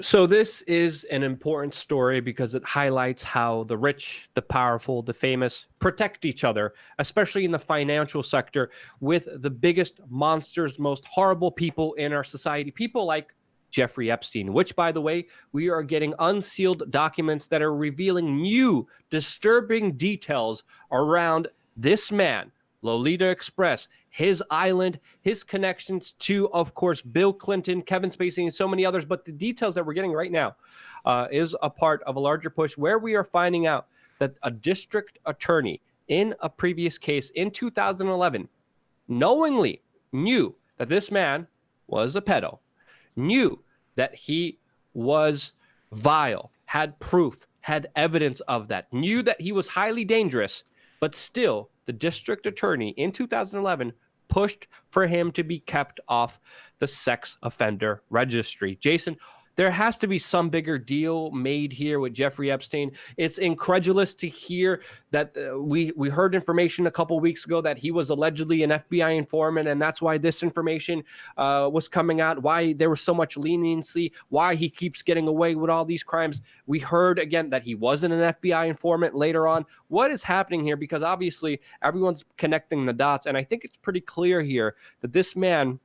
So this is an important story because it highlights how the rich, the powerful, the famous protect each other, especially in the financial sector, with the biggest monsters, most horrible people in our society, people like Jeffrey Epstein, which, by the way, we are getting unsealed documents that are revealing new disturbing details around this man, Lolita Express, his island, his connections to, of course, Bill Clinton, Kevin Spacey, and so many others. But the details that we're getting right now is a part of a larger push where we are finding out that a district attorney in a previous case in 2011 knowingly knew that this man was a pedo, knew that he was vile, had proof, had evidence of that, knew that he was highly dangerous, but still the district attorney in 2011 pushed for him to be kept off the sex offender registry. Jason, there has to be some bigger deal made here with Jeffrey Epstein. It's incredulous to hear that we heard information a couple weeks ago that he was allegedly an FBI informant, and that's why this information was coming out, why there was so much leniency, why he keeps getting away with all these crimes. We heard, again, that he wasn't an FBI informant later on. What is happening here? Because obviously everyone's connecting the dots, and I think it's pretty clear here that this man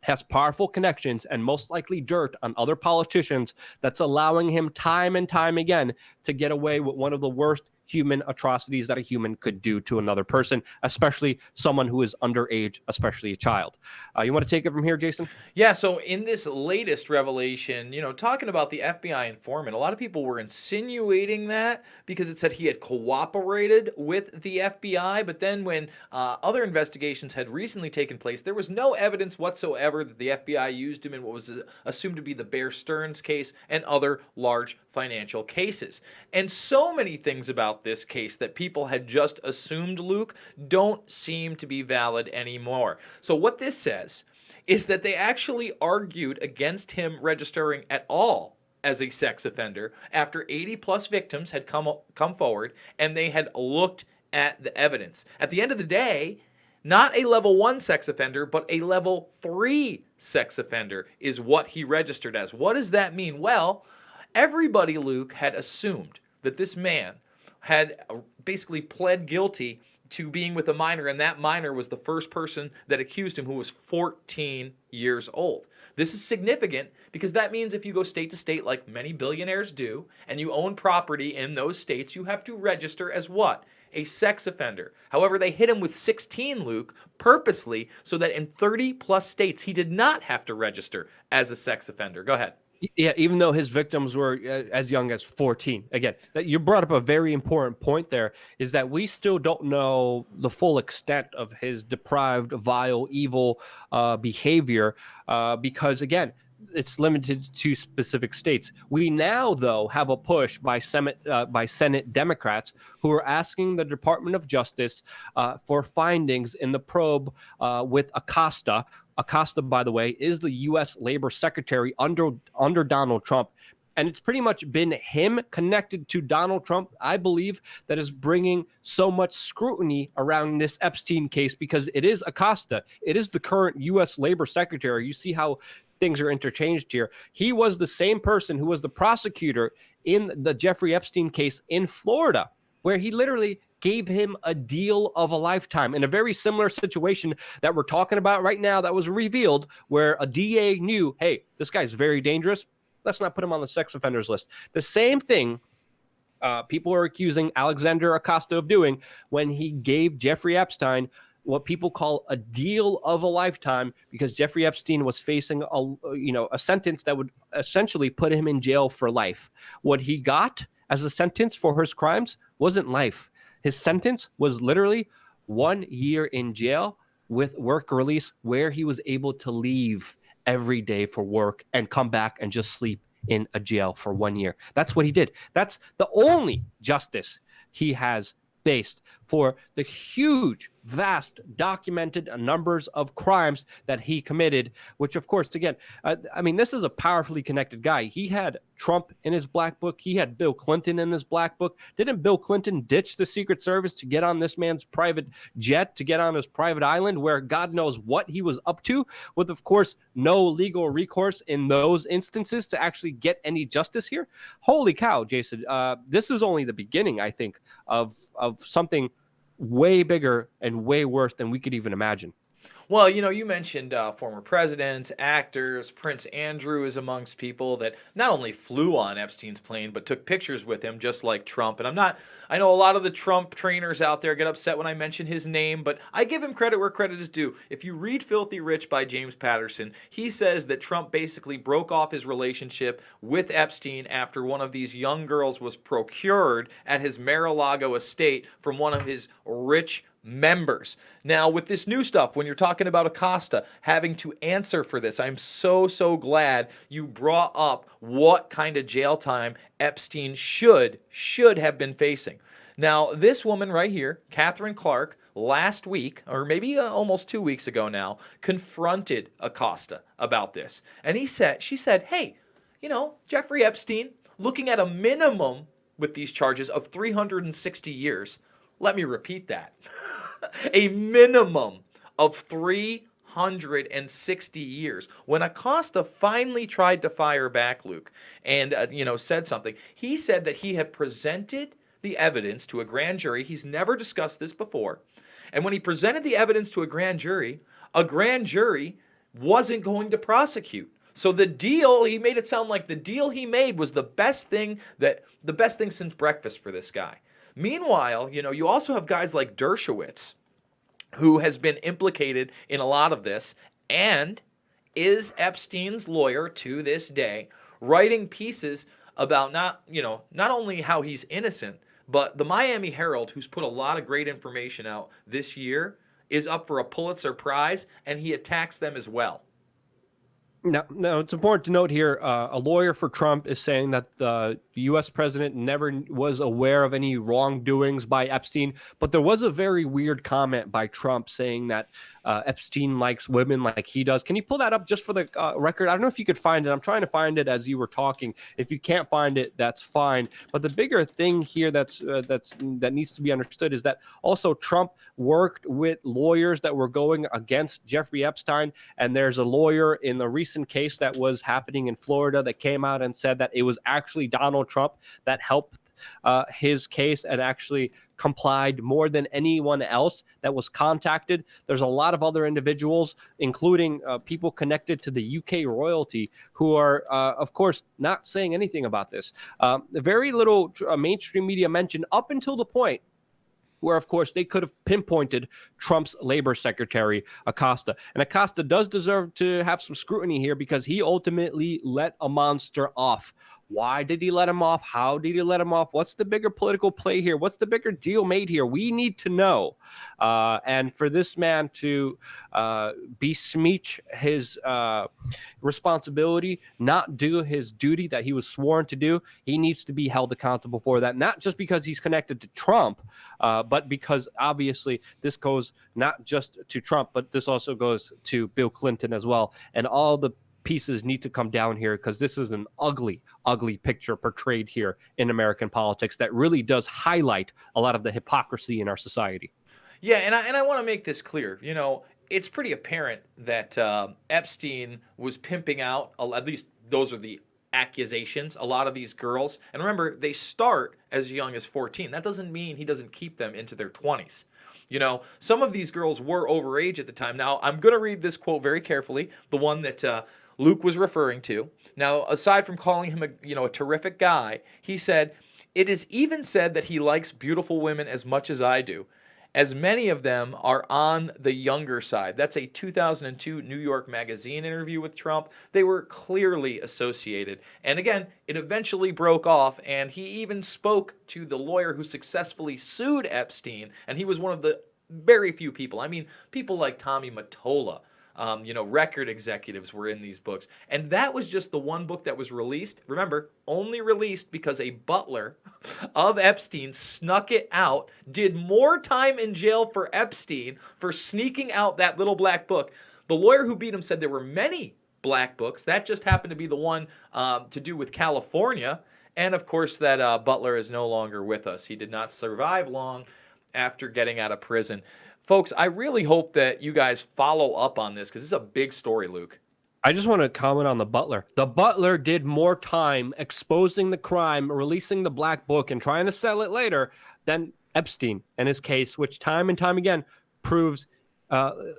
has powerful connections and most likely dirt on other politicians that's allowing him time and time again to get away with one of the worst human atrocities that a human could do to another person, especially someone who is underage, especially a child. You want to take it from here, Jason? Yeah, so in this latest revelation, talking about the FBI informant, a lot of people were insinuating that because it said he had cooperated with the FBI. But then when other investigations had recently taken place, there was no evidence whatsoever that the FBI used him in what was assumed to be the Bear Stearns case and other large financial cases. And so many things about this case that people had just assumed, Luke, don't seem to be valid anymore. So what this says is that they actually argued against him registering at all as a sex offender after 80 plus victims had come forward and they had looked at the evidence. At the end of the day, not a level 1 sex offender, but a level 3 sex offender is what he registered as. What does that mean? Well, everybody, Luke, had assumed that this man had basically pled guilty to being with a minor, and that minor was the first person that accused him, who was 14 years old. This is significant because that means if you go state to state like many billionaires do, and you own property in those states, you have to register as what? A sex offender. However, they hit him with 16, Luke, purposely, so that in 30 plus states he did not have to register as a sex offender. Go ahead. Yeah, even though his victims were as young as 14. Again, that you brought up a very important point there, is that we still don't know the full extent of his deprived, vile, evil behavior because, again, it's limited to specific states. We now, though, have a push by Senate Democrats who are asking the Department of Justice for findings in the probe with Acosta. Acosta, by the way, is the U.S. Labor Secretary under Donald Trump. And it's pretty much been him connected to Donald Trump, I believe, that is bringing so much scrutiny around this Epstein case, because it is Acosta. It is the current U.S. Labor Secretary. You see how things are interchanged here. He was the same person who was the prosecutor in the Jeffrey Epstein case in Florida, where he literally gave him a deal of a lifetime in a very similar situation that we're talking about right now that was revealed, where a DA knew, hey, this guy's very dangerous. Let's not put him on the sex offenders list. The same thing people are accusing Alexander Acosta of doing when he gave Jeffrey Epstein what people call a deal of a lifetime, because Jeffrey Epstein was facing a sentence that would essentially put him in jail for life. What he got as a sentence for his crimes wasn't life. His sentence was literally 1 year in jail with work release, where he was able to leave every day for work and come back and just sleep in a jail for 1 year. That's what he did. That's the only justice he has faced for the huge, vast, documented numbers of crimes that he committed, which, of course, again, I mean, this is a powerfully connected guy. He had Trump in his black book. He had Bill Clinton in his black book. Didn't Bill Clinton ditch the Secret Service to get on this man's private jet, to get on his private island where God knows what he was up to, with, of course, no legal recourse in those instances to actually get any justice here? Holy cow, Jason. This is only the beginning, I think, of something way bigger and way worse than we could even imagine. Well, you mentioned former presidents, actors. Prince Andrew is amongst people that not only flew on Epstein's plane, but took pictures with him, just like Trump. And I know a lot of the Trump trainers out there get upset when I mention his name, but I give him credit where credit is due. If you read Filthy Rich by James Patterson, he says that Trump basically broke off his relationship with Epstein after one of these young girls was procured at his Mar-a-Lago estate from one of his rich members. Now, with this new stuff, when you're talking about Acosta having to answer for this, I'm so glad you brought up what kind of jail time Epstein should have been facing. Now, this woman right here, Catherine Clark, last week, or maybe almost 2 weeks ago now, confronted Acosta about this. And she said, hey, Jeffrey Epstein, looking at a minimum with these charges of 360 years. Let me repeat that. A minimum of 360 years. When Acosta finally tried to fire back, Luke, and said something, he said that he had presented the evidence to a grand jury. He's never discussed this before. And when he presented the evidence to a grand jury wasn't going to prosecute. So the deal, he made it sound like the deal he made was the best thing since breakfast for this guy. Meanwhile, you also have guys like Dershowitz, who has been implicated in a lot of this and is Epstein's lawyer to this day, writing pieces about not only how he's innocent, but the Miami Herald, who's put a lot of great information out this year, is up for a Pulitzer Prize, and he attacks them as well. No, it's important to note here, a lawyer for Trump is saying that the U.S. president never was aware of any wrongdoings by Epstein, but there was a very weird comment by Trump saying that Epstein likes women like he does. Can you pull that up just for the record? I don't know if you could find it. I'm trying to find it as you were talking. If you can't find it, that's fine. But the bigger thing here that needs to be understood is that also Trump worked with lawyers that were going against Jeffrey Epstein, and there's a lawyer in the recent case that was happening in Florida that came out and said that it was actually Donald Trump that helped his case and actually complied more than anyone else that was contacted. There's a lot of other individuals, including people connected to the UK royalty, who are, of course, not saying anything about this. Very little mainstream media mentioned up until the point where, of course, they could have pinpointed Trump's labor secretary, Acosta. And Acosta does deserve to have some scrutiny here because he ultimately let a monster off. Why did he let him off? How did he let him off? What's the bigger political play here? What's the bigger deal made here? We need to know. And for this man to besmirch his responsibility, not do his duty that he was sworn to do, he needs to be held accountable for that. Not just because he's connected to Trump, but because obviously this goes not just to Trump, but this also goes to Bill Clinton as well. And all the pieces need to come down here because this is an ugly picture portrayed here in American politics that really does highlight a lot of the hypocrisy in our society. Yeah, and I want to make this clear. It's pretty apparent that Epstein was pimping out, at least those are the accusations, a lot of these girls. And remember, they start as young as 14. That doesn't mean he doesn't keep them into their 20s. Some of these girls were overage at the time. Now, I'm going to read this quote very carefully, the one that Luke was referring to. Now, aside from calling him a terrific guy, he said, "It is even said that he likes beautiful women as much as I do, as many of them are on the younger side." That's a 2002 New York Magazine interview with Trump. They were clearly associated. And again, it eventually broke off, and he even spoke to the lawyer who successfully sued Epstein, and he was one of the very few people. I mean, people like Tommy Mottola, record executives were in these books. And that was just the one book that was released. Remember, only released because a butler of Epstein snuck it out, did more time in jail for Epstein for sneaking out that little black book. The lawyer who beat him said there were many black books. That just happened to be the one to do with California. And of course, that butler is no longer with us. He did not survive long after getting out of prison. Folks, I really hope that you guys follow up on this because this is a big story, Luke. I just want to comment on the butler. The butler did more time exposing the crime, releasing the black book, and trying to sell it later than Epstein and his case, which time and time again proves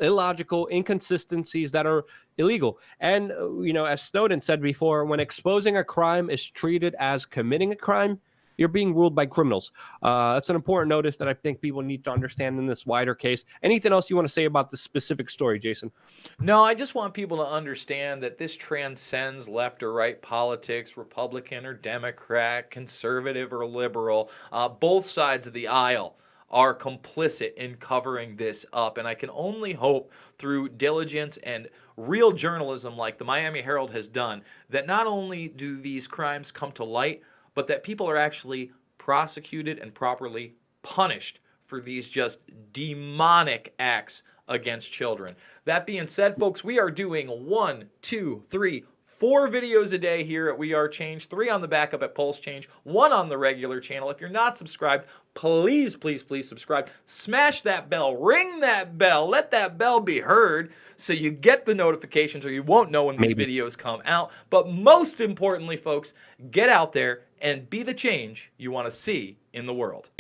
illogical inconsistencies that are illegal. And, as Snowden said before, when exposing a crime is treated as committing a crime, you're being ruled by criminals. That's an important notice that I think people need to understand in this wider case. Anything else you want to say about this specific story, Jason? No, I just want people to understand that this transcends left or right politics, Republican or Democrat, conservative or liberal. Both sides of the aisle are complicit in covering this up. And I can only hope through diligence and real journalism like the Miami Herald has done that not only do these crimes come to light, but that people are actually prosecuted and properly punished for these just demonic acts against children. That being said, folks, we are doing 1, 2, 3, 4 videos a day here at We Are Change, 3 on the backup at Pulse Change, 1 on the regular channel. If you're not subscribed, please, please, please subscribe. Smash that bell, ring that bell, let that bell be heard so you get the notifications or you won't know when these videos come out. But most importantly, folks, get out there and be the change you want to see in the world.